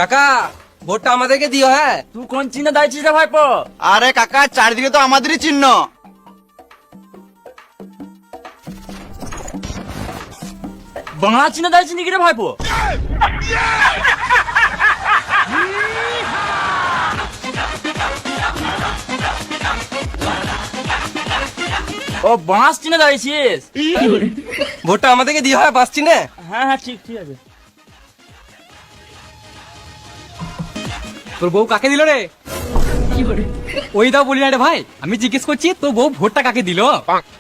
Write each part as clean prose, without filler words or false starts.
কাকা ভোটটা আমাদেরকে দিও। হ্যাঁ, তুই কোন চিহ্ন দাঁড়িয়েছিস রে ভাইপো? আরে কাকা চারিদিকে তো আমাদেরই চিহ্ন। বাংলা চিহ্ন দাঁড়িয়েছিস নাকি রে ভাইপো? ও বাঁশ চিহ্ন দাঁড়িয়েছিস? ভোটটা আমাদেরকে দিও। হ্যাঁ, বাসছি না। হ্যাঁ হ্যাঁ, ঠিক ঠিক আছে। তোর বউ কাকে দিল রে? ওই দাও বলি না রে ভাই, আমি জিজ্ঞেস করছি তোর বউ ভোটটা কাকে দিল?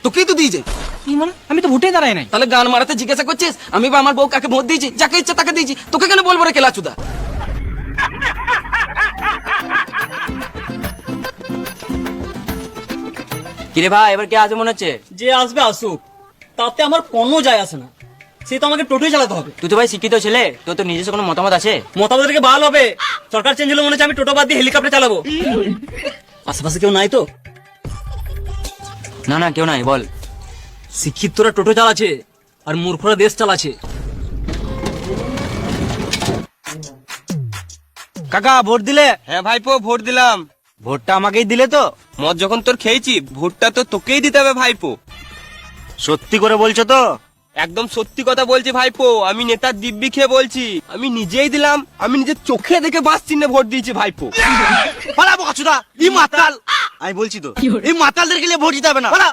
তোকেই তো দিয়েছে। কি মানে? আমি তো ভোটে দাঁড়াই নাই। তাহলে গান মারাতে জিজ্ঞাসা করছিস আমি বা আমার বউ কাকে ভোট দিয়েছি? যাকে ইচ্ছা তাকে দিয়েছি। তোকে কেন বলবো রে কেলাচুদা? কিরে ভাই, এবার কে আসবে মনে হচ্ছে? যে আসবে আসুক, তাতে আমার কোনো যায় আসে না। সে তো আমাকে টোটোই চালাতে হবে। তুই তো ভাই শিক্ষিত ছেলে, তোর তো নিজস্ব কোনো মতামত আছে? মতামত থেকে ভালো হবে। সরকার চেঞ্জ হলে মনে হচ্ছে আমি টোটো বাদ দিয়ে হেলিকপ্টার চালাবো। আশেপাশে কেউ নাই তো? না না, কেউ নাই। বল। শিক্ষিতরা টোটো চালাচ্ছে আর মূর্খরা দেশ চালাচ্ছে। কাকা ভোট দিলে? হ্যাঁ ভাইপো, ভোট দিলাম। ভোটটা আমাকেই দিলে তো? মদ যখন তোর খেয়েছি, ভোটটা তো তোকেই দিতে হবে ভাইপো। সত্যি করে বলছো তো? একদম সত্যি কথা বলছি ভাইপো। আমি নেতার দিব্যি খেয়ে বলছি, আমি নিজেই দিলাম। আমি নিজের চোখে দেখে বাস চিহ্নে ভোট দিয়েছি ভাইপো। পালাবো কাছুদা, এই মাতাল। আমি বলছি তো, এই মাতালদেরকে নিয়ে ভোট দিতে হবে না। পালা।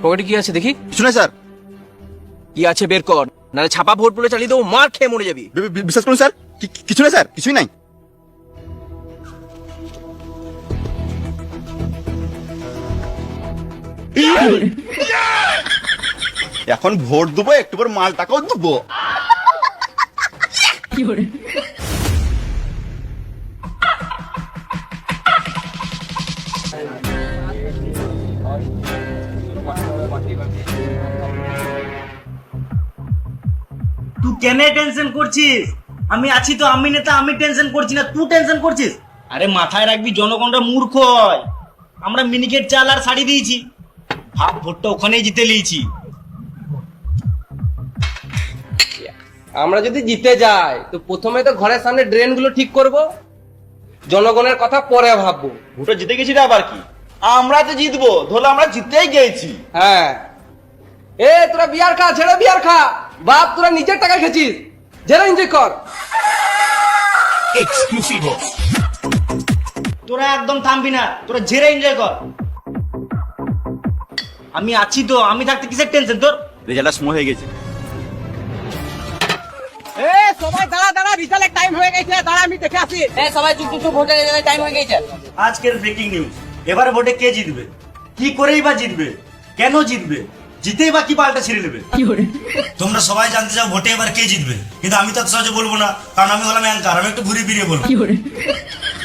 পকেটে কি আছে দেখি? শুনে স্যার, কি আছে বের কর, নাহলে ছাপা ভোট বলে চালিয়ে দেবো, মার খেয়ে মরে যাবি। বিশ্বাস করুন স্যার, কিছু না স্যার, কিছুই নাই। এখন ভোট দেবো, একটু পর মাল টাকাও দেবো। তুই কেন টেনশন করছিস? আমি আছি তো, আমি নেতা, আমি টেনশন করছি না, তুই টেনশন করছিস? আরে মাথায় রাখবি, জনগণরা মূর্খ হয়। আমরা মিনিকেট চাল আর শাড়ি দিয়েছি, ভাব ভোটটা ওখানেই জিতে নিয়েছি। আমরা যদি জিতে যাই তো প্রথমে তো ঘরের সামনে ড্রেন গুলো ঠিক করব, জনগণের কথা পরে ভাববো। ভোটে জিতে গেছি রে আবার কি? আমরা তো জিতবো, ধরো আমরা জিতেই গেছি। হ্যাঁ, এ তোরা বিয়ার খা, ছেড়ে বিয়ার খা। বাপ তোরা নিজের টাকায় খেছিস, জেরা এনজয় কর। তোরা একদম থামবি না, তোরা ঝেড়ে এনজয় কর। আমি আছি তো, আমি থাকতে কিসের টেনশন তোর? রেজাল্টটা সময় হয়ে গেছে। এ সবাই দাঁড়া দাঁড়া, রিজাল্টের টাইম হয়ে গেছে, দাঁড়া আমি দেখে আসি। এ সবাই চুপ চুপ, ভোটের টাইম হয়ে গেছে। আজকের ব্রেকিং নিউজ, এবারে ভোটে কে জিতবে? কি করেই বা জিতবে? কেন জিতবে? জিতেই বা কি পাল্টা ছিঁড়ে নেবে? তোমরা সবাই জানতে চাও ভোটে এবার কে জিতবে, কিন্তু আমি তো এত সহজে বলবো না, কারণ আমি হলাম অ্যাঙ্কার। আমি একটু ঘুরিয়ে ফিরিয়ে বলবো।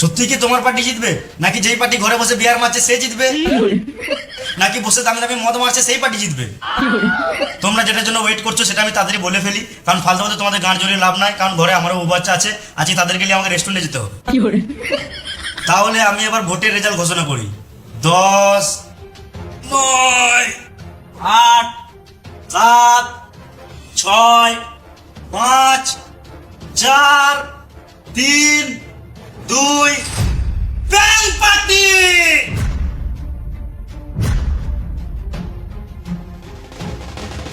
সত্যি কি তোমার পার্টি জিতবে, নাকি যেই পার্টি ঘরে বসে বিয়ার মারছে সে জিতবে, নাকি বসে দামি দামি মদ মারছে সেই পার্টি জিতবে? তোমরা যেটার জন্য ওয়েট করছো সেটা আমি তাড়াতাড়ি বলে ফেলি, কারণ ফালতু ফালতু তোমাদের গান জড়িয়ে লাভ নাই। কারণ ঘরে আমারও বউ বাচ্চা আছে, আজকে তাদেরকে নিয়ে আমাকে রেস্টুরেন্টে যেতে হবে। তাহলে আমি এবার ভোটের রেজাল্ট ঘোষণা করি। 10, 9, 8, 7, 6, 5, 4, 3, 2, ব্যাংক পার্টি।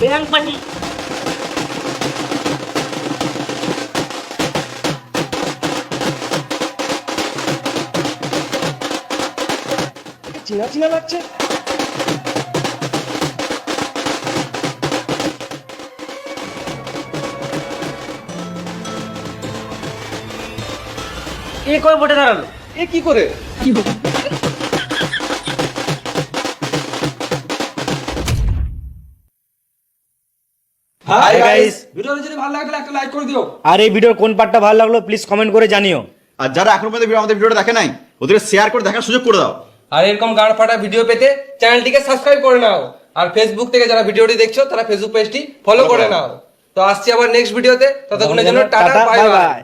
Bank party. চিনা চিনা লাগছে। এ কবে ভোটে দাঁড়ালো? এ কি করে? হাই গাইস, ভিডিওটা যদি ভালো লাগে তাহলে একটা লাইক করে দিও। আর এই ভিডিওর কোন পার্টটা ভালো লাগলো প্লিজ কমেন্ট করে জানিও। আর যারা এখন পর্যন্ত আমাদের ভিডিওটা দেখে নাই, ওদেরকে শেয়ার করে দেখার সুযোগ করে দাও। আর এরকম গান ফাটা ভিডিও পেতে চ্যানেলটিকে সাবস্ক্রাইব করে নাও। আর ফেসবুক থেকে যারা ভিডিওটি দেখছো তারা ফেসবুক পেজটি ফলো করে নাও। তো আসছি আবার নেক্সট ভিডিওতে, ততক্ষণের জন্য টাটা বাই বাই।